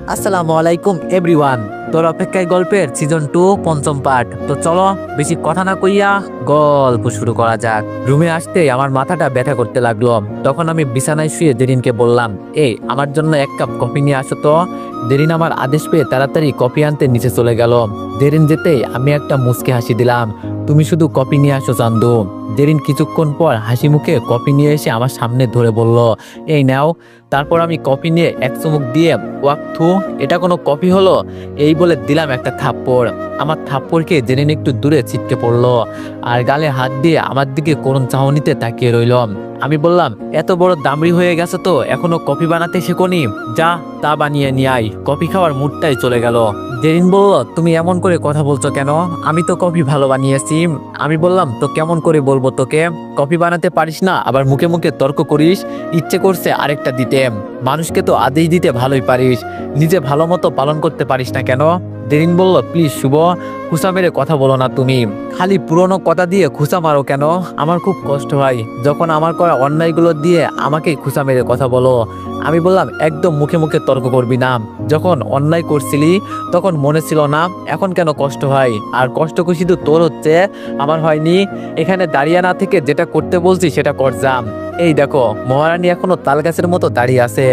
আসসালামু আলাইকুম এভরিওয়ান। তোর অপেক্ষায় গল্পের সিজন 2 পঞ্চম পার্ট। তো চলো বেশি কথা না কইয়া গল্প শুরু করা যাক। রুমে আসতেই আমার মাথাটা ব্যথা করতে লাগলো। তখন আমি বিছানায় শুয়ে দেরিনকে বললাম, এই আমার জন্য এক কাপ কফি নিয়ে আসো তো। দেরিন আমার আদেশ পেয়ে তাড়াতাড়ি কফি আনতে নিচে চলে গেল। দেরিন যেতেই আমি একটা মুচকি হাসি দিলাম। তুমি শুধু কফি নিয়ে আসো চান্দু। দেরিন কিছুক্ষণ পর হাসি মুখে কফি নিয়ে এসে আমার সামনে ধরে বলল, এই নাও। তারপর আমি কফি নিয়ে এক চুমুক দিয়ে, ওয়াক থু, এটা কোনো কফি হলো? এই বলে দিলাম একটা থাপ্পড়। আমার থাপ্পড়কে জেরিন একটু দূরে ছিটকে পড়লো আর গালে হাত দিয়ে আমার দিকে করুণ চাহনিতে তাকিয়ে রইল। আমি বললাম, এত বড় দামড়ি হয়ে গেছে তো এখনো কফি বানাতে শেখোনি? যা তা বানিয়ে নিয়ে আয়। কফি খাওয়ার মুডটাই চলে গেল। জেরিন বলল, তুমি এমন করে কথা বলছো কেন? আমি তো কফি ভালো বানিয়েছি। আমি বললাম, তো কেমন করে বলবো তোকে? কফি বানাতে পারিস না, আবার মুখে মুখে তর্ক করিস। ইচ্ছে করছে আরেকটা দিতে। মানুষকে তো আদেশ দিতে ভালোই পারিস, নিজে ভালো মতো পালন করতে পারিস না কেন? দেরিন বলল, প্লিজ শুভ, খুসা মেরে কথা বলো না তুমি। খালি পুরনো কথা দিয়ে খুসা মারো কেন? আমার খুব কষ্ট হয় যখন আমার করা অন্যায়গুলো দিয়ে আমাকেই খুসা মেরে কথা বলো। আমি বললাম, একদম মুখে মুখে তর্ক করবি না। যখন অন্যায় করছিলি তখন মনে ছিল না, এখন কেন কষ্ট হয়? আর কষ্ট খুশি তো তোর হচ্ছে, আমার হয়নি। এখানে দাঁড়িয়ে না থেকে যেটা করতে বলছি সেটা কর যা। এই দেখো, মহারানী এখনো তাল গাছের মতো দাঁড়িয়ে আছে।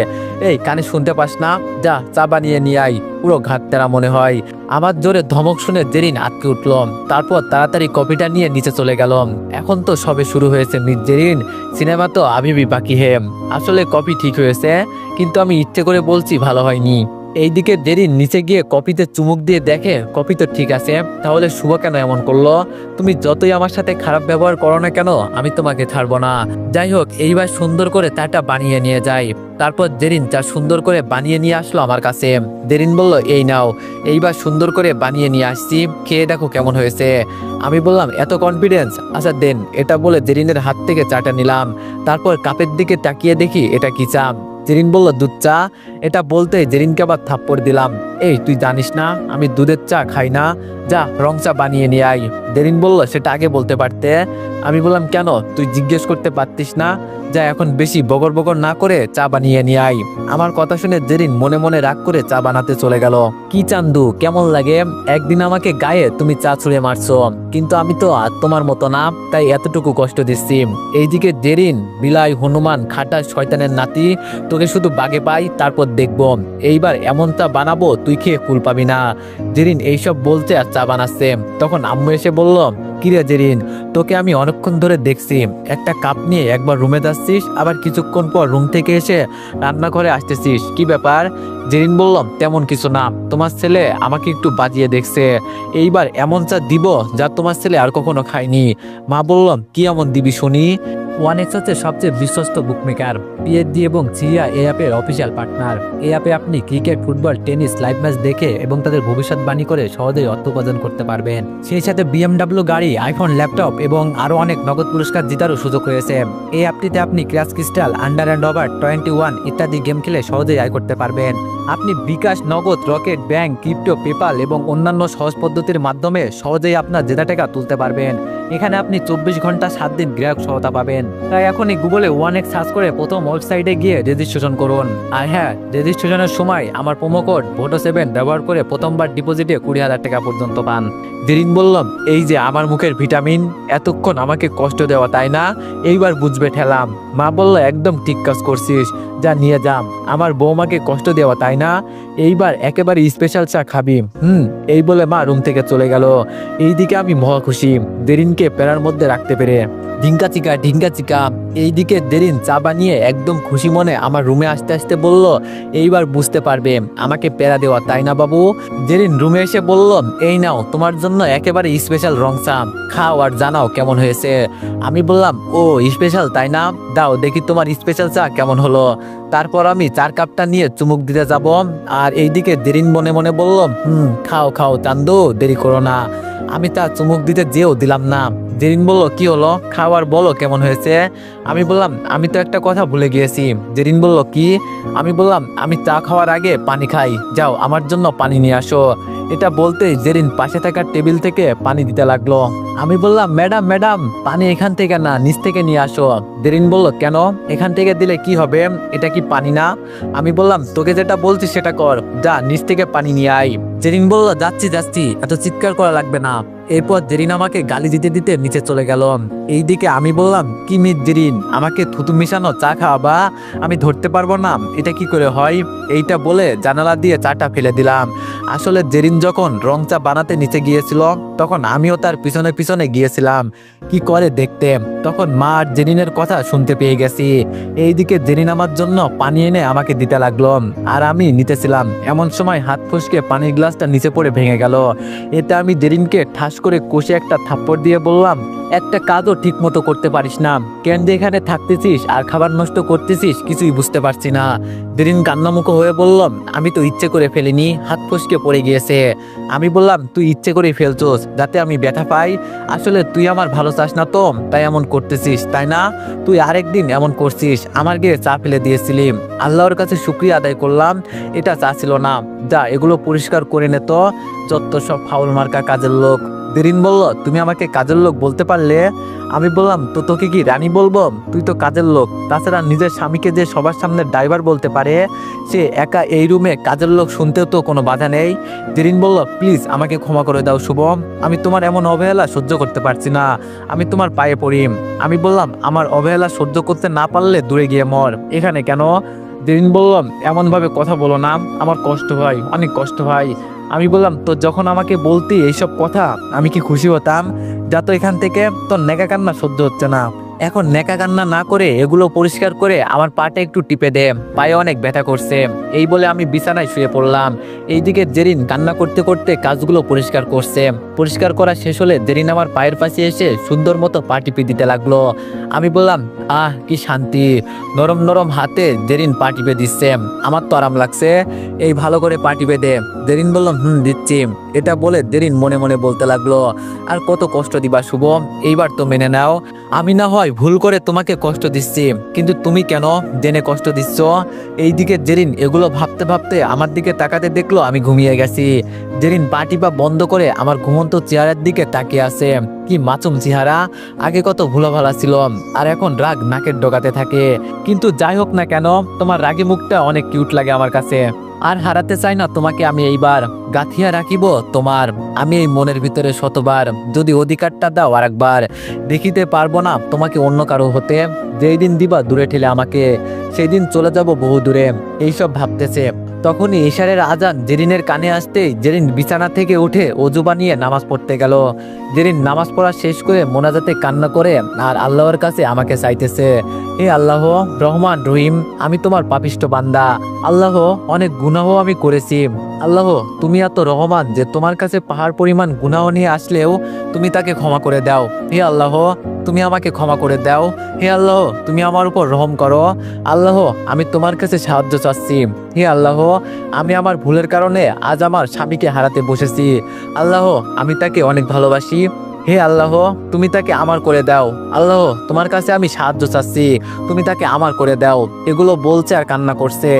এই কানে শুনতে পাস না? যা চা বানিয়ে নিয়ে আই। পুরো ঘাট তেরা মনে হয়। আমার জোরে ধমক শুনে জেরিন আটকে উঠল। তারপর তাড়াতাড়ি কফিটা নিয়ে নিচে চলে গেল। এখন তো সবে শুরু হয়েছে মিস জেরিন, সিনেমা তো আবিবি বাকি হে। আসলে কফি ঠিক হয়েছে, কিন্তু আমি ইচ্ছে করে বলছি ভালো হয়নি। এইদিকে দেরিন নিচে গিয়ে কফিতে চুমুক দিয়ে দেখে কফি তো ঠিক আছে। তাহলে শুভ কেন এমন করলো? তুমি যতই আমার সাথে খারাপ ব্যবহার করো না কেন, আমি তোমাকে ছাড়বো না। যাই হোক, এইবার সুন্দর করে চাটা বানিয়ে নিয়ে যাই। তারপর জেরিন চা সুন্দর করে বানিয়ে নিয়ে আসলো আমার কাছে। দেরিন বলল, এই নাও, এইবার সুন্দর করে বানিয়ে নিয়ে আসছি, খেয়ে দেখো কেমন হয়েছে। আমি বললাম, এত কনফিডেন্স? আচ্ছা দেন। এটা বলে জেরিনের হাত থেকে চাটা নিলাম। তারপর কাপের দিকে তাকিয়ে দেখি এটা কি চা। জেরিন বলল, দুধ চা। এটা বলতে জেরিনকে আবার থাপ্পড় দিলাম। এই তুই জানিস না আমি দুধের চা খাই না? যা রং চা বানিয়ে নিয়ে আই। জেরিন বলল, সেটা আগে বলতে পারতে। আমি বললাম, কেন? তুই জিজ্ঞেস করতে পারতিস না? যা এখন বেশি বগর বগর না করে চা বানিয়ে নিয়ে আই। আমার কথা শুনে জেরিন মনে মনে রাগ করে চা বানাতে চলে গেল। কি চান্দু, কেমন লাগে? একদিন আমাকে গায়ে তুমি চা ছুঁড়ে মারছো, কিন্তু আমি তো আর তোমার মতো না, তাই এতটুকু কষ্ট দিচ্ছি। এইদিকে জেরিন, বিলাই হনুমান খাটা শয়তানের নাতি, তোকে শুধু বাগে পাই তারপর দেখবো। এইবার এমন চা বানাবো তুই খেয়ে কুল পাবি না। জেরিন এইসব বলতে আর চা বানাচ্ছে। তখন আম্মু এসে বলল, কিরে জেরিন, তোকে আমি অনেকক্ষণ ধরে দেখছি, একটা কাপ নিয়ে একবার রুমে যাচ্ছিস, আবার কিছুক্ষণ পর রুম থেকে এসে রান্নাঘরে আসতেছিস, কি ব্যাপার? জেরিন বললাম, তেমন কিছু না, তোমার ছেলে আমাকে একটু বাজিয়ে দেখছে। এইবার এমন চা দিব যা তোমার ছেলে আর কখনো খায়নি। মা বললাম, কি এমন দিবি শুনি? ওয়ানেক্স হচ্ছে সবচেয়ে বিশ্বস্ত বুকমেকার। পিএসজি এবং সিরিয়া এই অ্যাপের অফিসিয়াল পার্টনার। এই অ্যাপে আপনি cricket, football, tennis live match দেখে এবং তাদের ভবিষ্যৎবাণী করে সহজেই অর্থ উপার্জন করতে পারবেন। সেই সাথে বিএমডাব্লিউ গাড়ি, আইফোন, ল্যাপটপ এবং আরও অনেক নগদ পুরস্কার জেতারও সুযোগ রয়েছে। এই অ্যাপটিতে আপনি crash crystal, under and over 21 ইত্যাদি গেম খেলে সহজেই আয় করতে পারবেন। আপনি বিকাশ, নগদ, রকেট, ব্যাংক, ক্রিপ্টো, পেপাল এবং অন্যান্য সহজ পদ্ধতির মাধ্যমে সহজেই আপনার জেতা টাকা তুলতে পারবেন। এখানে আপনি 24 ঘন্টা 7 দিন গ্রাহক সহায়তা পাবেন। তাই এখনই গুগলে ওয়ানেক্স সার্চ করে প্রথম ওয়েবসাইটে গিয়ে রেজিস্ট্রেশন করুন। আর হ্যাঁ, রেজিস্ট্রেশনের সময় আমার প্রোমো কোড VOTO7 ব্যবহার করে প্রথমবার ডিপোজিটে 20,000 টাকা পর্যন্ত পান। দেরিন বললাম, এই যে আমার মুখের ভিটামিন, এতক্ষণ আমাকে কষ্ট দেওয়া তাই না? এইবার বুঝবে ঠেলাম। মা বলল, একদম ঠিক কাজ করছিস, যা নিয়ে যাম। আমার বৌমাকে কষ্ট দেওয়া তাই না? এইবার একেবারে স্পেশাল চা খাবি। এই বলে মা রুম থেকে চলে গেল। এইদিকে আমি মহা খুশি, দেরিনকে পেরার মধ্যে রাখতে পেরে। ঢিঙ্কা চিকা ঢিঙ্কা চিকা। এইদিকে দেরিন চা বানিয়ে একদম খুশি মনে আমার রুমে আসতে আসতে বলল, এইবার বুঝতে পারবে আমাকে পেরা দেওয়া তাই না বাবু? দেরিন রুমে এসে বলল, এই নাও তোমার জন্য একেবারে স্পেশাল রং চা, খাও আর জানাও কেমন হয়েছে। আমি বললাম, ও স্পেশাল তাই না? দাও দেখি তোমার স্পেশাল চা কেমন হলো। তারপর আমি 4 কাপটা নিয়ে চুমুক দিতে যাব। আর এইদিকে দেরিন মনে মনে বলল, খাও খাও চান্দু, দেরি করো না। আমি তা চুমুক দিতে যেও দিলাম না। জেরিন বলল, কি হলো, খাবার বলো কেমন হয়েছে। আমি বললাম, আমি তো একটা কথা ভুলে গিয়েছি। জেরিন বলল, কি। আমি বললাম, আমি চা খাওয়ার আগে পানি খাই, যাও আমার জন্য পানি নিয়ে আসো। এটা বলতেই জেরিন পাশে থাকা টেবিল থেকে পানি দিতে লাগলো। আমি বললাম, ম্যাডাম ম্যাডাম, পানি এখান থেকে না, নিচ থেকে নিয়ে আসো। জেরিন বলল, কেন, এখান থেকে দিলে কি হবে, এটা কি পানি না। আমি বললাম, তোকে যেটা বলছি সেটা কর, যা নিচ থেকে পানি নিয়ে আয়। জেরিন বলল, যাচ্ছি যাচ্ছি, এত চিৎকার করা লাগবে না। এরপর জেরিন আমাকে গালি দিতে দিতে নিচে চলে গেল। এইদিকে আমি বললাম, কি মিস জেরিন, আমাকে থুতু মিশানো চা খাওয়াবা, আমি ধরতে পারবো না, এটা কি করে হয়। এইটা বলে জানালা দিয়ে চাটা ফেলে দিলাম। আসলে জেরিন যখন রং চা বানাতে নিচে গিয়েছিল, তখন আমিও তার পিছনে পিছনে গিয়েছিলাম কি করে দেখতে। তখন মা আর জেরিনের কথা শুনতে পেয়ে গেছি। এইদিকে জেরিন আমার জন্য পানি এনে আমাকে দিতে লাগলো, আর আমি নিতেছিলাম। এমন সময় হাত ফসকে পানির গ্লাসটা নিচে পড়ে ভেঙে গেল। এতে আমি জেরিনকে ঠাস করে কষে একটা থাপ্পড় দিয়ে বললাম, একটা কাজও ঠিক মতো করতে পারিস না, কেন যে এখানে থাকতেছিস আর খাবার নষ্ট করতেছিস কিছুই বুঝতে পারছি না। জেরিন কান্নামুখো হয়ে বলল, আমি তো ইচ্ছে করে ফেলিনি, হাত ফসকে পড়ে গিয়েছে। আমি বললাম, তুই ইচ্ছে করেই ফেলছোস যাতে আমি ব্যথা পাই, আসলে তুই আমার ভালো চাস না তো তাই এমন করতেছিস, তাই না। তুই আরেকদিন এমন করছিস, আমার গিয়ে চা ফেলে দিয়েছিলি, আল্লাহর কাছে শুকরিয়া আদায় করলাম, এটা চা ছিল না, যা এগুলো পরিষ্কার করে নে তো, যত সব ফাউল মার্কা কাজের লোক। জেরিন বলল, তুমি আমাকে কাজের লোক বলতে পারলে। আমি বললাম, তো তোকে কি রানী বলবো, তুই তো কাজের লোক, তাছাড়া নিজের স্বামীকে যে সবার সামনে ড্রাইভার বলতে পারে, সে একা এই রুমে কাজের লোক শুনতেও তো কোনো বাধা নেই। জেরিন বলল, প্লিজ আমাকে ক্ষমা করে দাও শুভম, আমি তোমার এমন অবহেলা সহ্য করতে পারছি না, আমি তোমার পায়ে পড়ি। আমি বললাম, আমার অবহেলা সহ্য করতে না পারলে দূরে গিয়ে মর, এখানে কেন। জেরিন বলল, এমনভাবে কথা বলো না, আমার কষ্ট হয়, অনেক কষ্ট হয়। আমি বললাম, তো যখন আমাকে বলতি এইসব কথা আমি কি খুশি হতাম। যা তো এখান থেকে, তোর নেকা কান্না সহ্য হচ্ছে না, এখন নেকা কান্না না করে এগুলো পরিষ্কার করে আমার পাটা একটু টিপে দে, পায়ে অনেক ব্যথা করছে। এই বলে আমি বিছানায় শুয়ে পড়লাম। এইদিকে জেরিন কান্না করতে করতে কাজগুলো পরিষ্কার করছে। পরিষ্কার করা শেষ হলে জেরিন আমার পায়ের পাশে এসে সুন্দর মতো পা টিপে দিতে লাগলো। আমি বললাম, আহ কি শান্তি, নরম নরম হাতে জেরিন পা টিপে দিচ্ছে, আমার তো আরাম লাগছে, এই ভালো করে পা টিপে দে। জেরিন বলল, দিচ্ছি। এটা বলে জেরিন মনে মনে বলতে লাগলো, আর কত কষ্ট দিবা শুভ, এইবার তো মেনে নাও, আমি না হয় ভুল করে তোমাকে কষ্ট দিচ্ছি, কিন্তু তুমি কেন জেনে কষ্ট দিচ্ছ। এইদিকে জেরিন এগুলো ভাবতে ভাবতে আমার দিকে তাকাতে দেখলো আমি ঘুমিয়ে গেছি। জেরিন পা টিপা বন্ধ করে আমার ঘুমন্ত চেহারার দিকে তাকিয়ে আছে। কি মাসুম চেহারা, আগে কত ভোলা ভালা ছিল, আর এখন রাগ নাকের ডগাতে থাকে। কিন্তু যাই হোক না কেন, তোমার রাগী মুখটা অনেক কিউট লাগে আমার কাছে, আর হারাতে চাই না তোমাকে আমি এইবার, গাথিয়া রাখিব তোমার আমি এই মনের ভিতরে শতবার, যদি অধিকারটা দাও আর একবার, দেখিতে পারবো না তোমাকে অন্য কারো হতে, যেই দিন দিবা দূরে ঠেলে আমাকে, সেই দিন চলে যাব বহু দূরে। এইসব ভাবতেছে, তখনই ইশারের আজান জেরিনের কানে আসতেই জেরিন বিছানা থেকে উঠে অজু বানিয়ে নামাজ পড়তে গেল। জেরিন নামাজ পড়া শেষ করে মোনাজাতে কান্না করে আর আল্লাহর কাছে আমাকে চাইতেছে, হে আল্লাহ রহমান রহিম, আমি তোমার পাপিষ্ট বান্দা, আল্লাহ অনেক গুনাহ আমি করেছি, আল্লাহ তুমি এত রহমান যে তোমার কাছে পাহাড় পরিমাণ গুনাহ নিয়ে আসলেও তুমি তাকে ক্ষমা করে দাও। হে আল্লাহ তুমি আমাকে ক্ষমা করে দাও, হে আল্লাহ তুমি আমার উপর রহম করো, আল্লাহ আমি তোমার কাছে সাহায্য চাচ্ছি। হে আল্লাহ আমি আমার ভুলের কারণে আজ আমার স্বামীকে হারাতে বসেছি, আল্লাহ আমি তাকে অনেক ভালোবাসি, হে আল্লাহ তুমি তাকে আমার করে দাও, আল্লাহ তোমার কাছে আমি সাহায্য চাচ্ছি, তুমি তাকে আমার করে দাও। এগুলো বলছে আর কান্না করছে।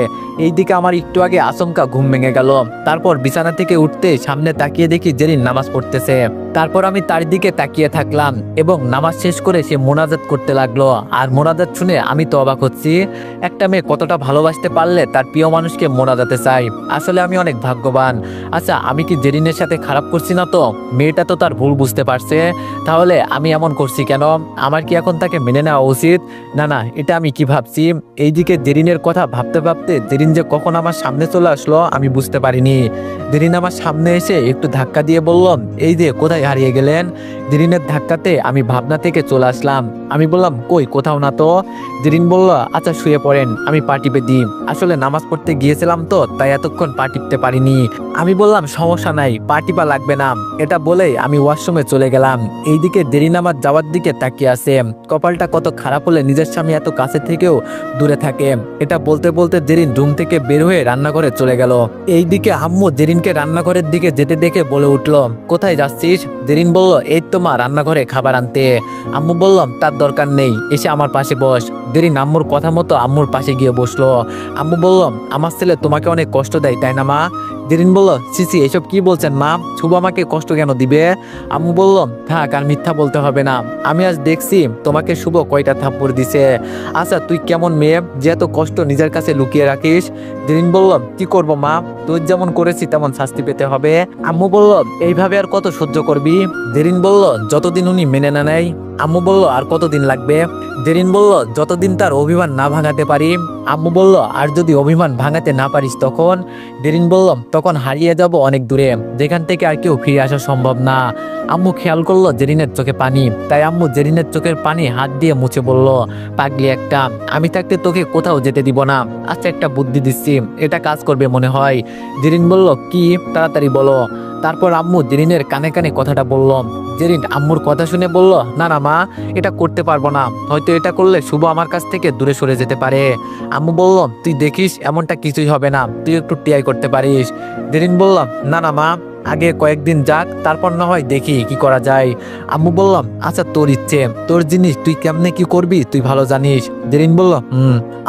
এইদিকে আমার একটু আগে আচমকা ঘুম ভেঙে গেল। তারপর বিছানা থেকে উঠতে সামনে তাকিয়ে দেখি জেরিন নামাজ পড়তেছে। তারপর আমি তার দিকে তাকিয়ে থাকলাম এবং নামাজ শেষ করে সে মোনাজাত করতে লাগলো। আর মোনাজাত শুনে আমি তো অবাক হচ্ছি, একটা মেয়ে কতটা ভালোবাসতে পারলে তার প্রিয় মানুষকে মোনাজাতে চাই, আসলে আমি অনেক ভাগ্যবান। আচ্ছা আমি কি জেরিনের সাথে খারাপ করছি না তো, মেয়েটা তো তার ভুল বুঝতে পারছে, তাহলে আমি এমন করছি কেন, আমার কি এখন তাকে মেনে নেওয়া উচিত, না না এটা আমি কি ভাবছি। এইদিকে জেরিনের কথা ভাবতে ভাবতে জেরিন যে কখন আমার সামনে চলে আসলো আমি বুঝতে পারিনি। জেরিন আমার সামনে এসে একটু ধাক্কা দিয়ে বলল, এই যে কোথায় হারিয়ে গেলেন। জেরিনের ধাক্কাতে আমি ভাবনা থেকে চলে আসলাম। আমি বললাম, কই কোথাও না তো। জেরিন বলল, আচ্ছা শুয়ে পড়েন, আমি পা টিপে দিই, আসলে নামাজ পড়তে গিয়েছিলাম তো তাই এতক্ষণ পা টিপতে পারিনি। আমি বললাম, সমস্যা নাই, পা টিপা লাগবে না। এটা বলেই আমি ওয়াশরুমে চলে গেলাম। এইদিকে জেরিন আমার যাওয়ার দিকে তাকিয়ে আছে। কপালটা কত খারাপ হলে নিজের স্বামী এত কাছে থেকেও দূরে থাকে। এটা বলতে বলতে জেরিন রুম থেকে বের হয়ে রান্নাঘরে চলে গেল। এইদিকে আম্মু জেরিনকে রান্নাঘরের দিকে যেতে দেখে বলে উঠল, কোথায় যাচ্ছিস। জেরিন বলল, এই তো মা রান্নাঘরে খাবার আনতে। আম্মু বললাম তার দরকার নেই, এসে আমার পাশে বস। জেরিন আম্মুর কথা মতো আম্মুর পাশে গিয়ে বসলো। আম্মু বললাম আমার ছেলে তোমাকে অনেক কষ্ট দেয় তাই না মা? জেরিন বলল সিসি এসব কি বলছেন মা, শুভ আমাকে কষ্ট কেন দিবে? আম্মু বললাম থাক আর মিথ্যা বলতে হবে না, আমি আজ দেখছি তোমাকে শুভ কয়টা থাপ্পড় দিছে। আচ্ছা তুই কেমন মেয়ে যে এত কষ্ট নিজের কাছে লুকিয়ে রাখিস? জেরিন বললাম কি করব মা, তুই যেমন করেছি তেমন শাস্তি পেতে হবে। আম্মু বলল এইভাবে আর কত সহ্য করবি? জেরিন বলল যতদিন উনি মেনে না নেয়। আম্মু বলল আর কতদিন লাগবে? জেরিন বলল যতদিন তার অভিমান না ভাঙাতে পারি। আম্মু বলল আর যদি অভিমান ভাঙাতে না পারিস তখন? জেরিন বলল তখন হারিয়ে যাব অনেক দূরে, যেখান থেকে আর কেউ ফিরে আসা সম্ভব না। আম্মু খেয়াল করলো জেরিনের চোখে পানি, তাই আম্মু জেরিনের চোখের পানি হাত দিয়ে মুছে বলল পাগলি একটা, আমি থাকতে তোকে কোথাও যেতে দিব না। আচ্ছা একটা বুদ্ধি দিচ্ছি, এটা কাজ করবে মনে হয়। জেরিন বলল কি, তাড়াতাড়ি বলো। তারপর আম্মু জেরিনের কানে কানে কথাটা বলল। জেরিন আম্মুর কথা শুনে বলল না না মা, এটা করতে পারবো না, হয়তো এটা করলে শুভ আমার কাছ থেকে দূরে সরে যেতে পারে। আম্মু বলল তুই দেখিস এমনটা কিছুই হবে না, তুই একটু ট্রাই করতে পারিস। জেরিন বললাম না না মা, আগে কয়েকদিন যাক, তারপর না হয় দেখি কি করা যায়। আম্মু বললাম আচ্ছা তোর ইচ্ছে, তোর জিনিস তুই কেমনে কি করবি তুই ভালো জানিস। জেরিন বলল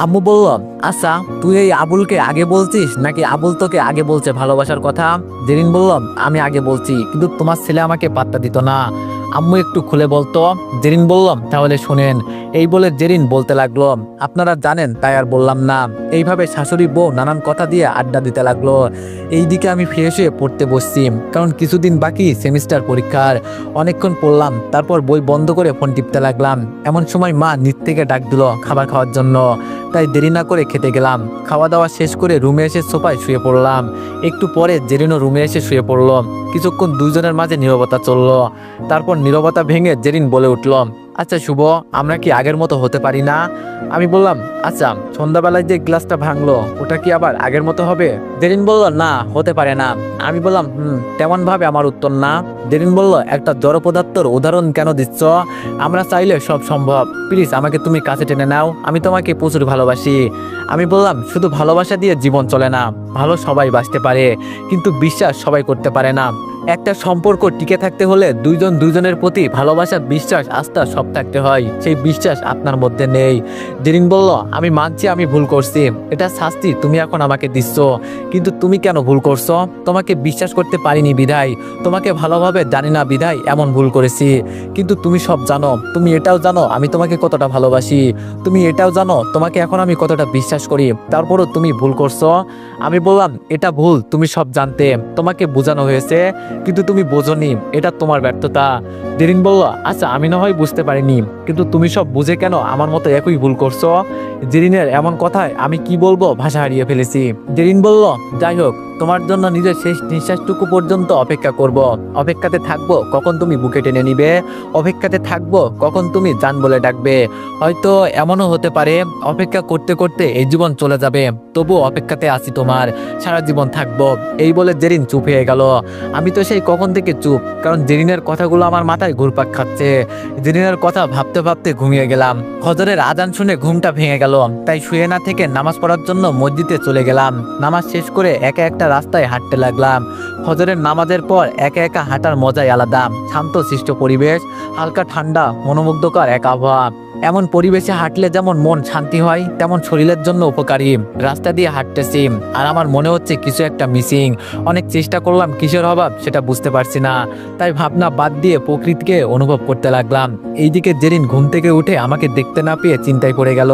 আম্মু বলল আচ্ছা তুই এই আবুলকে আগে বলছিস নাকি আবুল তোকে আগে বলছে ভালোবাসার কথা? জেরিন বলল আমি আগে বলছি, কিন্তু তোমার ছেলে আমাকে পাত্তা দিত না। আম্মু একটু খুলে বলতো। জেরিন বললাম তাহলে শোনেন। এই বলে জেরিন বলতে লাগলো আপনারা জানেন তাই আর বললাম না। এইভাবে শাশুড়ি বউ নানান কথা দিয়ে আড্ডা দিতে লাগলো। এইদিকে আমি ফ্রেশ হয়ে পড়তে বসছি, কারণ কিছুদিন বাকি সেমিস্টার পরীক্ষার। অনেকক্ষণ পড়লাম, তারপর বই বন্ধ করে ফোন টিপতে লাগলাম। এমন সময় মা নিচ থেকে ডাক দিল খাবার খাওয়ার জন্য, তাই দেরি না করে খেতে গেলাম। খাওয়া দাওয়া শেষ করে রুমে এসে সোফায় শুয়ে পড়লাম। একটু পরে জেরিনও রুমে এসে শুয়ে পড়লো। কিছুক্ষণ দুইজনের মাঝে নীরবতা চললো। তারপর নীরবতা ভেঙে জেরিন বলে উঠল আচ্ছা শুভ, আমরা কি আগের মতো হতে পারি না? আমি বললাম আচ্ছা সন্ধ্যাবেলায় যে গ্লাসটা ভাঙলো ওটা কি আবার আগের মতো হবে? জেরিন বলল না হতে পারে না। আমি বললাম তেমন ভাবে আমার উত্তর না। জেরিন বলল একটা জড় পদার্থের উদাহরণ কেন দিচ্ছ? আমরা চাইলে সব সম্ভব, প্লিজ আমাকে তুমি কাছে টেনে নাও, আমি তোমাকে প্রচুর ভালোবাসি। আমি বললাম শুধু ভালোবাসা দিয়ে জীবন চলে না, ভালো সবাই বাঁচতে পারে, কিন্তু বিশ্বাস সবাই করতে পারে না। একটা সম্পর্ক টিকে থাকতে হলে দুইজন দুইজনের প্রতি ভালোবাসা, বিশ্বাস, আস্থা সব থাকতে হয়। সেই বিশ্বাস আপনার মধ্যে নেই। জেরিন বলল আমি মানছি আমি ভুল করছি, এটা শাস্তি তুমি এখন আমাকে দিচ্ছ, কিন্তু তুমি কেন ভুল করছো? তোমাকে বিশ্বাস করতে পারিনি বিধায়, তোমাকে ভালোভাবে জানি না বিধায় এমন ভুল করেছি। কিন্তু তুমি সব জানো, তুমি এটাও জানো আমি তোমাকে কতটা ভালোবাসি, তুমি এটাও জানো তোমাকে এখন আমি কতটা বিশ্বাস করি, তারপরও তুমি ভুল করছো। আমি বললাম এটা ভুল তুমি সব জানতে, তোমাকে বোঝানো হয়েছে কিন্তু তুমি বোঝোনি, এটা তোমার ব্যর্থতা। জেরিন বলল আচ্ছা আমি না হয় বুঝতে পারিনি, কিন্তু তুমি সব বুঝে কেন আমার মতো একই ভুল করছো? জেরিনের এমন কথায় আমি কি বলবো ভাষা হারিয়ে ফেলেছি। জেরিন বলল যাই হোক, তোমার জন্য নিজের শেষ নিঃশ্বাসটুকু পর্যন্ত অপেক্ষা করব। অপেক্ষাতে থাকবো কখন তুমি বুকে টেনে নিবে, অপেক্ষাতে থাকবো কখন তুমি জান বলে ডাকবে। হয়তো এমনও হতে পারে অপেক্ষা করতে করতে এই জীবন চলে যাবে, তবু অপেক্ষাতে আছি তোমার, সারা জীবন থাকবো। এই বলে জেরিন চুপ হয়ে গেল। আমি তো সেই কখন থেকে চুপ, কারণ জেরিনের কথাগুলো আমার মাথায় ঘুরপাক খাচ্ছে। জেরিনের কথা ভাবতে ভাবতে ঘুমিয়ে গেলাম। ফজরের আজান শুনে ঘুমটা ভেঙে গেল, তাই শুয়ে না থেকে নামাজ পড়ার জন্য মসজিদে চলে গেলাম। নামাজ শেষ করে একা একটা রাস্তায় হাঁটতে লাগলাম। ফজরের নামাজের পর একা একা হাঁটার মজাই আলাদা। শান্ত সৃষ্ট পরিবেশ, হালকা ঠান্ডা, মনোমুগ্ধকর এক আবহাওয়া। এমন পরিবেশে হাঁটলে যেমন মন শান্তি হয়, তেমন শরীরের জন্য উপকারী। রাস্তা দিয়ে হাঁটতেছি আর আমার মনে হচ্ছে কিছু একটা মিসিং। অনেক চেষ্টা করলাম কিসের অভাব সেটা বুঝতে পারছি না, তাই ভাবনা বাদ দিয়ে প্রকৃতিকে অনুভব করতে লাগলাম। এইদিকে জেরিন ঘুম থেকে উঠে আমাকে দেখতে না পেয়ে চিন্তায় পড়ে গেল।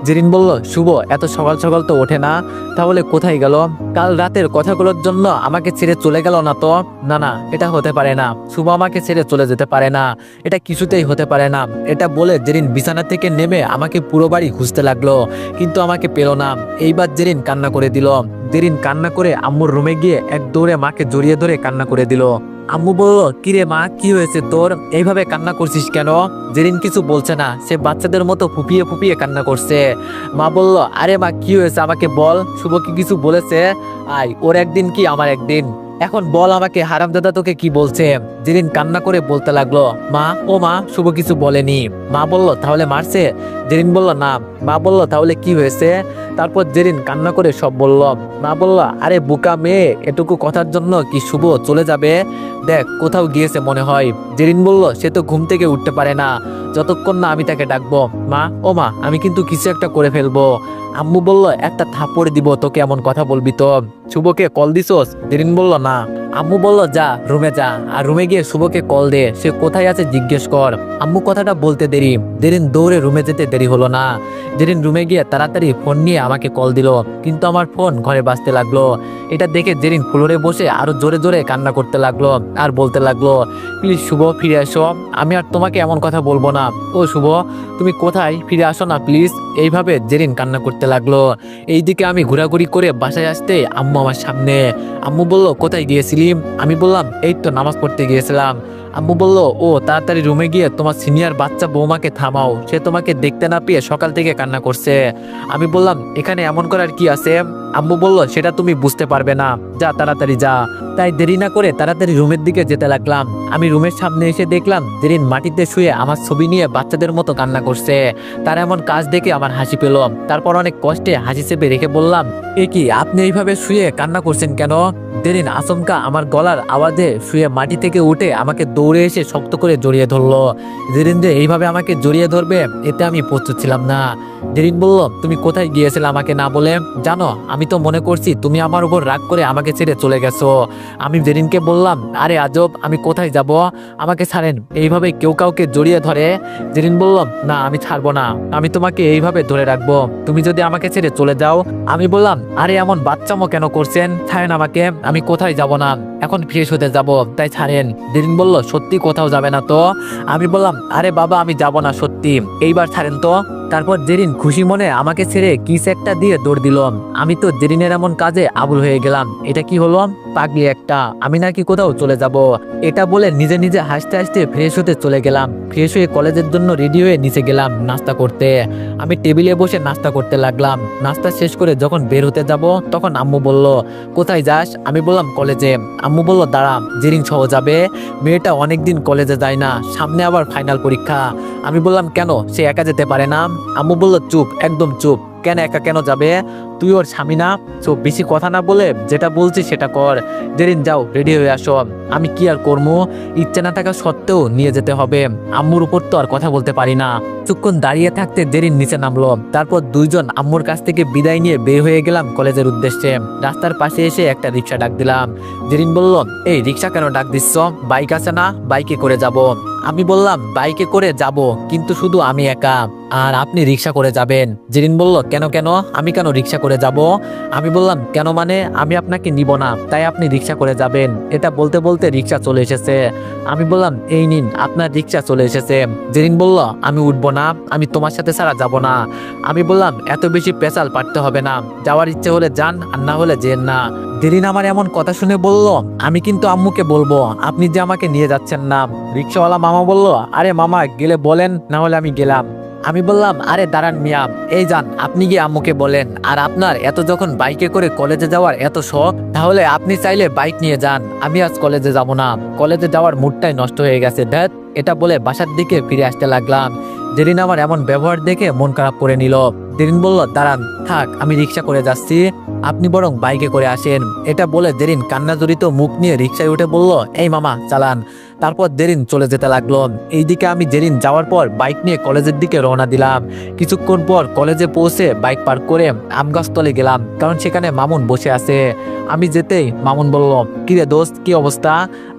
জেরিন বলল শুভ এত সকাল সকাল তো ওঠে না, তাহলে কোথায় গেল? কাল রাতের কথাগুলোর জন্য আমাকে ছেড়ে চলে গেল না তো? না না, এটা হতে পারে না, শুভ আমাকে ছেড়ে চলে যেতে পারে না, এটা কিছুতেই হতে পারে না। এটা বলে জেরিন বিছানা থেকে নেমে আমাকে পুরো বাড়ি খুঁজতে লাগলো, কিন্তু আমাকে পেল না। এইবার জেরিন কান্না করে দিল। জেরিন কান্না করে আম্মুর রুমে গিয়ে এক দৌড়ে মাকে জড়িয়ে ধরে কান্না করে দিল। আম্মু বলল কিরে মা, কি হয়েছে তোর, এইভাবে কান্না করছিস কেন? জেরিন কিছু বলছে না, সে বাচ্চাদের মতো ফুপিয়ে ফুপিয়ে কান্না করছে। মা বলল আরে মা কি হয়েছে আমাকে বল, শুভ কি কিছু বলেছে? আয় ওর একদিন কি আমার একদিন, এখন বল আমাকে, হারামজাদা তোকে কি বলছে? জেরিন কান্না করে বলতে লাগলো মা, ও মা, শুভ কিছু বলেনি। মা বলল তাহলে মারছে? জেরিন বলল না। মা বলল তাহলে কি হয়েছে? তারপর জেরিন কান্না করে সব বলল। মা বলল আরে বোকা মেয়ে, এটুকু কথার জন্য কি শুভ চলে যাবে? দেখ কোথাও গিয়েছে মনে হয়। জেরিন বলল সে তো ঘুম থেকে উঠতে পারে না যতক্ষণ না আমি তাকে ডাকবো। মা, ও মা, আমি কিন্তু কিছু একটা করে ফেলবো। আম্মু বলল একটা থাপ্পড় দিব তোকে এমন কথা বলবি তো। শুভকে কল দিছোস? জেরিন বলল না। আম্মু বলল যা রুমে যা, আর রুমে গিয়ে শুভকে কল দে, সে কোথায় আছে জিজ্ঞেস কর। আম্মু কথাটা বলতে দেরি, জেরিন দৌড়ে রুমে যেতে দেরি হলো না। জেরিন রুমে গিয়ে তাড়াতাড়ি ফোন নিয়ে আমাকে কল দিল, কিন্তু আমার ফোন ঘরে বাজতে লাগলো। এটা দেখে জেরিন ফ্লোরে বসে আরো জোরে জোরে কান্না করতে লাগলো আর বলতে লাগলো, প্লিজ শুভ ফিরে আসো, আমি আর তোমাকে এমন কথা বলবো না। ও শুভ, তুমি কোথায়? ফিরে আসো না প্লিজ। এইভাবে জেরিন কান্না করতে লাগলো। এইদিকে আমি ঘোরাঘুরি করে বাসায় আসতে আম্মু আমার সামনে। আম্মু বলল কোথায় গিয়েছিলি? আমি বললাম এই তো নামাজ পড়তে গিয়েছিলাম। আম্মু বলল ও তাড়াতাড়ি রুমে গিয়ে তোমার সিনিয়র বাচ্চা বৌমাকে থামাও, সে তোমাকে দেখতে না পেয়ে সকাল থেকে কান্না করছে। আমি বললাম এখানে এমন করার কি আছে? আম্মু বলল সেটা তুমি বুঝতে পারবে না, যা তাড়াতাড়ি যা। তাই দেরি না করে তাড়াতাড়ি রুমের দিকে যেতে লাগলাম। আমি রুমের সামনে এসে দেখলাম জেরিন মাটিতে শুয়ে আমার ছবি নিয়ে বাচ্চাদের মতো কান্না করছে। তার এমন কাজ দেখে আমার হাসি পেল। তারপর অনেক কষ্টে হাসি চেপে রেখে বললাম, এ কি আপনি এইভাবে শুয়ে কান্না করছেন কেন? জেরিন আচমকা আমার গলার আওয়াজে শুয়ে মাটি থেকে উঠে আমাকে দৌড়ে এসে শক্ত করে জড়িয়ে ধরলো। জেরিন যে এইভাবে আমাকে জড়িয়ে ধরবে এতে আমি প্রস্তুত ছিলাম না। জেরিন বলল তুমি কোথায় গিয়েছিলে আমাকে না বলে? জানো, আমি তো মনে করছি তুমি আমার উপর রাগ করে আমাকে ছেড়ে চলে গেছো। আমি জেরিনকে বললাম, আরে আজব, আমি কোথায় যাব, আমাকে ছাড়েন। এইভাবে কেউ কাউকে জড়িয়ে ধরে? জেরিন বলল না, আমি ছাড়বো না, আমি তোমাকে এইভাবে ধরে রাখবো তুমি যদি আমাকে ছেড়ে চলে যাও। আমি বললাম, আরে এমন বাচ্চামো কেন করছেন, ছাড়েন আমাকে, আমি কোথায় যাব না, এখন ফ্রেশ হতে যাব, তাই ছাড়েন। জেরিন বলল সত্যি কোথাও যাবে না তো? আমি বললাম, আরে বাবা আমি যাব না সত্যি, এইবার ছাড়েন তো। তারপর জেরিন খুশি মনে আমাকে ছেড়ে কিস একটা দিয়ে দৌড় দিল। আমি তো জেরিনের এমন কাজে আবুল হয়ে গেলাম। এটা কি হলো, পাগলি একটা, আমি নাকি কোথাও চলে যাব। এটা বলে নিজে নিজে হাসতে হাসতে ফ্রেশ হতে চলে গেলাম। ফ্রেশ হয়ে কলেজের জন্য রেডি হয়ে নিচে গেলাম নাস্তা করতে। আমি টেবিলে বসে নাস্তা করতে লাগলাম। নাস্তা শেষ করে যখন বের হতে যাব তখন আম্মু বলল, কোথায় যাস? আমি বললাম কলেজে। আম্মু বলল দাঁড়া, জেরিন সহ যাবে, মেয়েটা অনেকদিন কলেজে যায় না, সামনে আবার ফাইনাল পরীক্ষা। আমি বললাম কেন, সে একা যেতে পারে না? আম্মু বলল চুপ, একদম চুপ, কেন একা কেন যাবে, তুই ওর স্বামী না? চুপ, বেশি কথা না বলে যেটা বলছি সেটা কর। জেরিন যাও রেডি হয়ে আসো। আমি কি আর করবো, ইচ্ছে না থাকা সত্ত্বেও নিয়ে যেতে হবে, আম্মুর উপর তো আর কথা বলতে পারি না। কিছুক্ষণ দাঁড়িয়ে থাকতে জেরিন নিচে নামলো। তারপর দুইজন আম্মুর কাছ থেকে বিদায় নিয়ে বের হয়ে গেলাম কলেজের উদ্দেশ্যে। রাস্তার পাশে এসে একটা রিক্সা ডাক দিলাম। জেরিন বলল, এই রিক্সা কেন ডাক দিচ্ছ, বাইক আছে না, বাইকে করে যাব। আমি বললাম বাইকে করে যাব, কিন্তু শুধু আমি একা, আর আপনি রিক্সা করে যাবেন। জেরিন বলল কেন কেন, আমি কেন রিক্সা করে যাব? আমি বললাম কেন মানে, আমি আপনাকে নিব না, তাই আপনি রিক্সা করে যাবেন। এটা বলতে বলতে রিক্সা চলে এসেছে। আমি বললাম এই নিন আপনার রিক্সা চলে এসেছে। জেরিন বলল আমি উঠবো না, আমি তোমার সাথে ছাড়া যাব না। আমি বললাম এত বেশি পেঁচাল পাঠতে হবে না, যাওয়ার ইচ্ছে হলে যান আর না হলে যেন না। জেরিন আমার এমন কথা শুনে বলল, আমি কিন্তু আম্মুকে বলবো আপনি যে আমাকে নিয়ে যাচ্ছেন না। রিক্সাওয়ালা মামা বলল, আরে মামা গেলে বলেন, না হলে আমি গেলাম। আমি বললাম আরে দাঁড়ান মিয়া, এই যান আপনি গিয়ে আম্মুকে বলেন, আর আপনার এত যখন বাইকে করে কলেজে যাওয়ার এত শখ, তাহলে আপনি চাইলে বাইক নিয়ে যান, আমি আজ কলেজে যাব না, কলেজে যাওয়ার মুডটাই নষ্ট হয়ে গেছে ধ্যাত। এটা বলে বাসার দিকে ফিরে আসতে লাগলাম। জেরিন আমার এমন ব্যবহার দেখে মন খারাপ করে নিল। জেরিন বলল দাঁড়ান, থাক আমি রিক্সা করে যাচ্ছি, আপনি বরং বাইকে করে আসেন। এটা বলে জেরিন কান্না জড়িত মুখ নিয়ে রিক্সায় উঠে বলল, এই মামা চালান। তারপর জেরিন চলে যেতে লাগলো। এইদিকে আমি জেরিন যাওয়ার পর বাইক নিয়ে কলেজের দিকে রওনা দিলাম। কিছুক্ষণ পর কলেজে পৌঁছে বাইক পার্ক করে আমগাছতলে গেলাম, কারণ সেখানে মামুন বসে আছে। আমি যেতেই মামুন বলল, কিরে দোস্ত কি অবস্থা?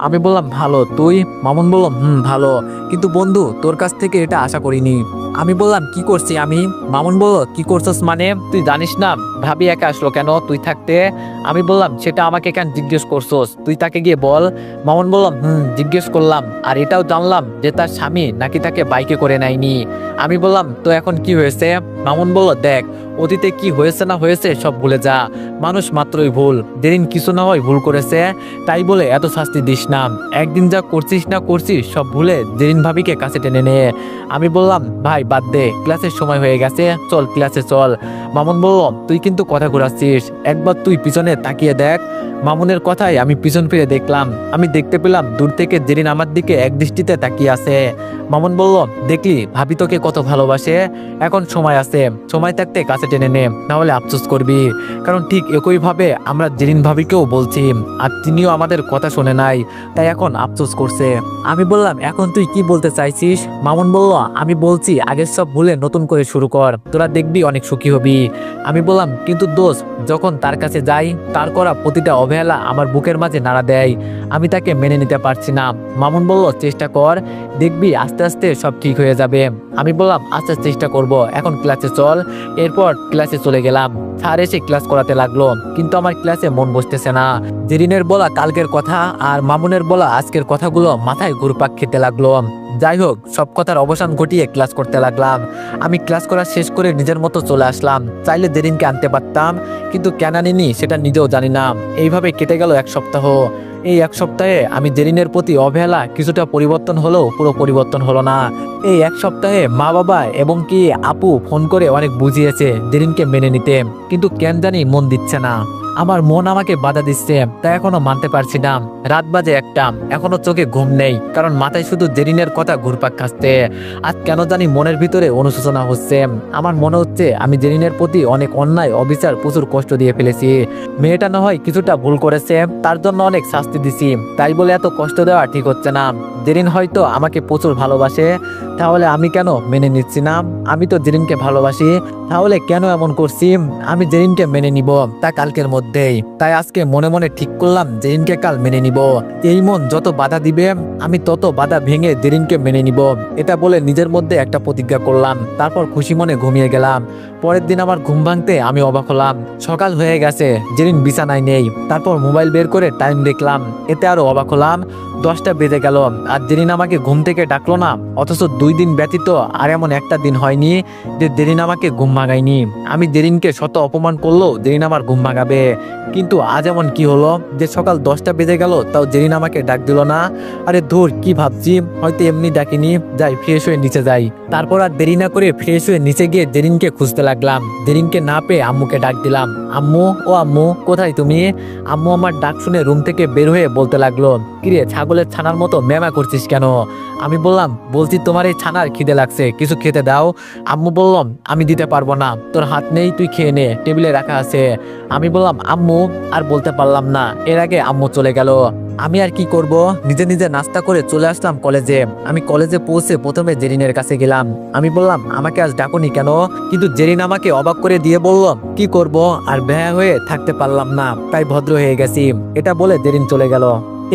আমি বললাম ভালো, তুই? মামুন বলল ভালো, কিন্তু বন্ধু তোর কাছ থেকে এটা আশা করিনি। আমি বললাম কি করছি আমি? মামুন বলল কি করছস মানে, তুই জানিস না ভাবি একা আসলো কেন তুই থাকতে? আমি বললাম সেটা আমাকে কেন জিজ্ঞেস করছস, তুই তাকে গিয়ে বল। মামুন বলল জিজ্ঞেস করলাম, আর এটাও জানলাম যে তার স্বামী নাকি তাকে বাইকে করে নেয়নি। আমি বললাম তো এখন কি হয়েছে? মামুন বলল দেখ, অতীতে কি হয়েছে না হয়েছে সব ভুলে যা, মানুষ মাত্রই ভুল, জেরিন কিছু না হয় ভুল করেছে, তাই বলে এত শাস্তি দিস না। একদিন যা করছিস না করছিস সব ভুলে জেরিন ভাবিকে কাছে টেনে নে। আমি বললাম ভাই বাদ দে, ক্লাসের সময় হয়ে গেছে, চল ক্লাসে চল। মামুন বলল, তুই কিন্তু কথা ঘুরাচ্ছিস, একবার তুই পিছনে তাকিয়ে দেখ। মামুনের কথায় আমি পিছন ফিরে দেখলাম, আমি দেখতে পেলাম দূর থেকে জেরিন আমার দিকে এক দৃষ্টিতে তাকিয়ে আছে। মামুন বলল, দেখলি ভাবি তোকে কত ভালোবাসে, এখন সময় আছে, সময় থাকতে কাছে টেনে নে, নাহলে আফসোস করবি। কারণ ঠিক একইভাবে আমরা জেরিন ভাবিকেও বলছি, আর তিনিও আমাদের কথা শোনে নাই, তাই এখন আফসোস করছে। আমি বললাম, এখন তুই কি বলতে চাইছিস? মামুন বলল, আমি বলছি আগের সব ভুলে নতুন করে শুরু কর, তোরা দেখবি অনেক সুখী হবি। আমি বললাম, কিন্তু দোস্ত, যখন তার কাছে যাই তার করা প্রতিটা অবহেলা আমার বুকের মাঝে নাড়া দেয়, আমি তাকে মেনে নিতে পারছি না। মামুন বলল, চেষ্টা কর, দেখবি আস্তে আস্তে সব ঠিক হয়ে যাবে। আমি বললাম, আচ্ছা চেষ্টা করব, এখন ক্লাসে চল। এরপর ক্লাসে চলে গেলাম। স্যার এসে ক্লাস করাতে লাগলো, কিন্তু আমার ক্লাসে মন বসতেছে না। জেরিনের বলা কালকের কথা আর মামুনের বলা আজকের কথাগুলো মাথায় ঘুরপাক খেতে লাগলো। যাই হোক, সব কথার অবসান ঘটিয়ে ক্লাস করতে লাগলাম। আমি ক্লাস করা শেষ করে নিজের মতো চলে আসলাম। চাইলে জেরিনকে আনতে পারতাম, কিন্তু কেন আনিনি সেটা নিজেও জানি না। এইভাবে কেটে গেল এক সপ্তাহ। এই এক সপ্তাহে আমি জেরিনের প্রতি অবহেলা কিছুটা পরিবর্তন হলেও পুরো পরিবর্তন হলো না। এই এক সপ্তাহে মা বাবা এবং কি আপু ফোন করে অনেক বুঝিয়েছে জেরিনকে মেনে নিতে, কিন্তু কেন জানি মন দিচ্ছে না। আমার মন আমাকে বাধা দিচ্ছে, তাই এখনো মানতে পারছি না। রাত বাজে 1টা, এখনো চোখে ঘুম নেই, কারণ মাথায় শুধু জেরিনের কথা ঘুরপাক খাচ্ছে। আজ কেন জানি মনের ভিতরে অনুশোচনা হচ্ছে। আমার মনে হচ্ছে আমি জেরিনের প্রতি অনেক অন্যায় অবিচার প্রচুর কষ্ট দিয়ে ফেলেছি। মেয়েটা না হয় কিছুটা ভুল করেছে, তার জন্য অনেক শাস্তি দিছি, তাই বলে এত কষ্ট দেওয়া ঠিক হচ্ছে না। জেরিন হয়তো আমাকে প্রচুর ভালোবাসে, তাহলে আমি কেন মেনে নিচ্ছি না? আমি তো জেরিনকে ভালোবাসি, তাহলে কেন এমন করছি? আমি জেরিনকে মেনে নিব, তা কালকের মধ্যেই। তাই আজকে মনে মনে ঠিক করলাম জেরিনকে কাল মেনে নিব। এই মন যত বাধা দিবে আমি তত বাধা ভেঙে জেরিনকে মেনে নিব, এটা বলে নিজের মধ্যে একটা প্রতিজ্ঞা করলাম। তারপর খুশি মনে ঘুমিয়ে গেলাম। পরের দিন আমার ঘুম ভাঙতে আমি অবাক হলাম, সকাল হয়ে গেছে, জেরিন বিছানায় নেই। তারপর মোবাইল বের করে টাইম দেখলাম, এতে আরো অবাক হলাম, 10টা বেজে গেল আর জেরিন আমাকে ঘুম থেকে ডাকলো না। অথচ 2 দিন ব্যতীত আর এমন একটা দিন হয়নি যে জেরিন আমাকে ঘুম ভাঙায়নি। আমি জেরিনকে শত অপমান করলো জেরিন আমার ঘুম ভাঙাবে, কিন্তু আজ এমন কি হলো যে সকাল 10টা বেজে গেল তাও জেরিন আমাকে ডাক দিল না? আরে ধুর, কি ভাবছি, হয়তো এমনি ডাকিনি, যাই ফ্রেশ হয়ে নিচে যাই। তারপর আর দেরি না করে ফ্রেশ হয়ে নিচে গিয়ে জেরিনকে খুঁজতে লাগলাম। জেরিনকে না পেয়ে আম্মুকে ডাক দিলাম, আম্মু, ও আম্মু, কোথায় তুমি? আম্মু আমার ডাক শুনে রুম থেকে বের হয়ে বলতে লাগলো, কিরে ছাগলের ছানার মতো মেমা করছিস কেন? আমি বলছি তোমার এই ছানার খিদে লাগছে, কিছু খেতে দাও। আম্মু বললাম, আমি দিতে পারবো না, তোর হাত নেই, তুই খেয়ে নে, টেবিলে রাখা আছে। আমি বললাম, আম্মু, আর বলতে পারলাম না, এর আগে আম্মু চলে গেল। আমি আর কি করব, নিজে নিজে নাস্তা করে চলে আসলাম কলেজে। আমি কলেজে পৌঁছে প্রথমে জেরিনের কাছে গেলাম। আমি বললাম, আমাকে আজ ডাকুনি কেন? কিন্তু জেরিন আমাকে অবাক করে দিয়ে বলল, কি করব, আর বেহা হয়ে থাকতে পারলাম না, তাই ভদ্র হয়ে গেছি। এটা বলে জেরিন চলে গেল।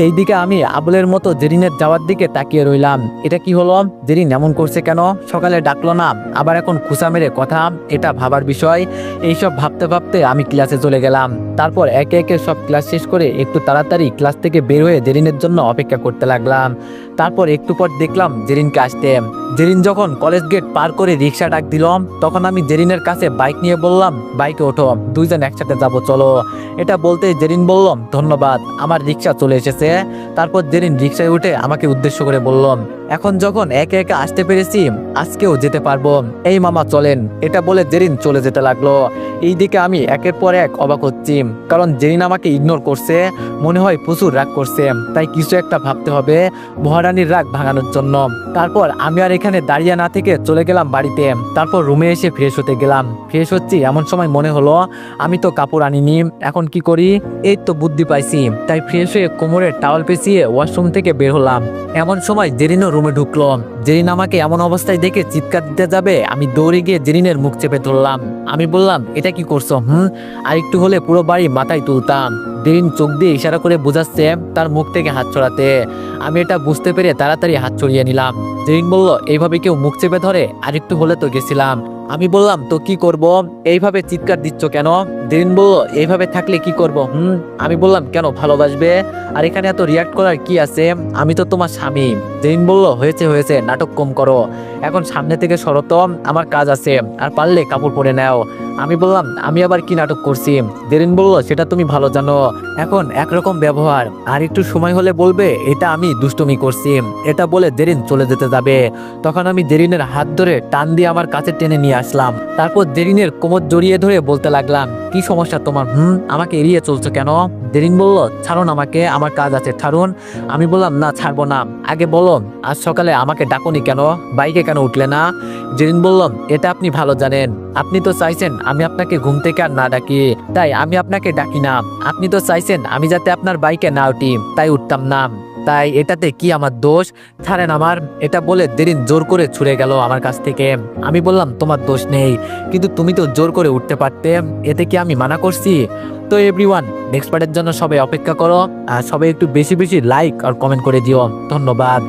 এইদিকে আমি আবুলের মতো জেরিনের যাওয়ার দিকে তাকিয়ে রইলাম। এটা কি হলো, জেরিন এমন করছে কেন? সকালে ডাকলো না, আবার এখন খুশা মেরে কথা, এটা ভাবার বিষয়। এইসব ভাবতে ভাবতে আমি ক্লাসে চলে গেলাম। তারপর একে একে সব ক্লাস শেষ করে একটু তাড়াতাড়ি ক্লাস থেকে বের হয়ে জেরিনের জন্য অপেক্ষা করতে লাগলাম। তারপর একটু পর দেখলাম জেরিনকে আসতে। জেরিন যখন কলেজ গেট পার করে রিক্সা ডাক দিলাম, তখন আমি জেরিনের কাছে বাইক নিয়ে বললাম, বাইকে ওঠো, দুইজন একসাথে যাবো, চলো। এটা বলতে জেরিন বলল, ধন্যবাদ, আমার রিক্সা চলে এসেছে। তারপর জেরিন রিক্সায় উঠে আমাকে উদ্দেশ্য করে বলল, এখন যখন একে একে আসতে পেরেছি, আজকেও যেতে পারবো, এই মামা চলেন। এটা বলে জেরিন চলে যেতে লাগলো। এইদিকে আমি একের পর এক অবাক হচ্ছি, কারণ জেরিন আমাকে ইগনোর করছে, মনে হয় প্রচুর রাগ করছে, তাই কিছু একটা ভাবতে হবে মহারানীর রাগ ভাঙানোর জন্য। তারপর আমি আর এখানে দাঁড়িয়ে না থেকে চলে গেলাম বাড়িতে। তারপর রুমে এসে ফ্রেশ হতে গেলাম। ফ্রেশ হচ্ছি এমন সময় মনে হলো আমি তো কাপড় আনিনি, এখন কি করি? এই তো বুদ্ধি পাইছি, তাই ফ্রেশ হয়ে কোমরে টাওয়াল পেঁচিয়ে ওয়াশরুম থেকে বের হলাম। এমন সময় জেরিনও রুমে ঢুকলো। জেরিন আমাকে এমন অবস্থায় দেখে চিৎকার দিতে যাবে, আমি দৌড়ে গিয়ে জেরিনের মুখ চেপে ধরলাম। আমি বললাম, এটা কি করছো? আর একটু হলে পুরো বাড়ি মাথায় তুলতাম। জেরিন চোখ দিয়ে ইশারা করে বোঝাচ্ছে তার মুখ থেকে হাত ছড়াতে। আমি এটা বুঝতে পেরে তাড়াতাড়ি হাত ছড়িয়ে নিলাম। জেরিন বলল, এইভাবে কেউ মুখ চেপে ধরে? আর একটু হলে তো গেছিলাম। আমি বললাম, তো কি করব? এইভাবে চিৎকার দিচ্ছ কেন? জেরিন বলল, এইভাবে থাকলে কি করব? আমি বললাম, কেন ভালোবাসবে? আর এখানে এত রিয়াক্ট করার কি আছে? আমি তো তোমার স্বামী। জেরিন বলল, হয়েছে হয়েছে, নাটক কম করো, এখন সামনে থেকে সরো তো, আমার কাজ আছে, আর পারলে কাপড় পরে নাও। আমি বললাম, আমি আবার কি নাটক করছি? জেরিন বলল, সেটা তুমি ভালো জানো, এখন একরকম ব্যবহার, আর একটু সময় হলে বলবে এটা আমি দুষ্টুমি করছি। এটা বলে জেরিন চলে যেতে যাবে, তখন আমি জেরিনের হাত ধরে টান দিয়ে আমার কাছে টেনে নিয়ে আসলাম। তারপর জেরিনের কোমর জড়িয়ে ধরে বলতে লাগলাম, কি সমস্যা তোমার? আমাকে এড়িয়ে চলছো কেন? জেরিন বলল, ছাড়ুন আমাকে, আমার কাজ আছে, ছাড়ুন। আমি বললাম, না ছাড়বো না, আগে বলো আজ সকালে আমাকে ডাকুনি কেন, বাইকে কেন উঠলে না? জেরিন বলল, এটা আপনি ভালো জানেন, আপনি তো চাইছেন আমি আপনাকে ঘুম থেকে আর না ডাকি, তাই আমি আপনাকে ডাকি না। আপনি তো চাইছেন আমি যাতে আপনার বাইকে না উঠি, তাই উঠতাম না, তাই এটাতে কি আমার দোষ? ছাড়েন আমার। এটা বলে জেরিন জোর করে ছুড়ে গেল আমার কাছ থেকে। আমি বললাম, তোমার দোষ নেই, কিন্তু তুমি তো জোর করে উঠতে পারতে, এতে কি আমি মানা করছি? তো এভরিওয়ান, নেক্সট পার্টের জন্য সবাই অপেক্ষা করো, আর সবাই একটু বেশি বেশি লাইক আর কমেন্ট করে দিও। ধন্যবাদ।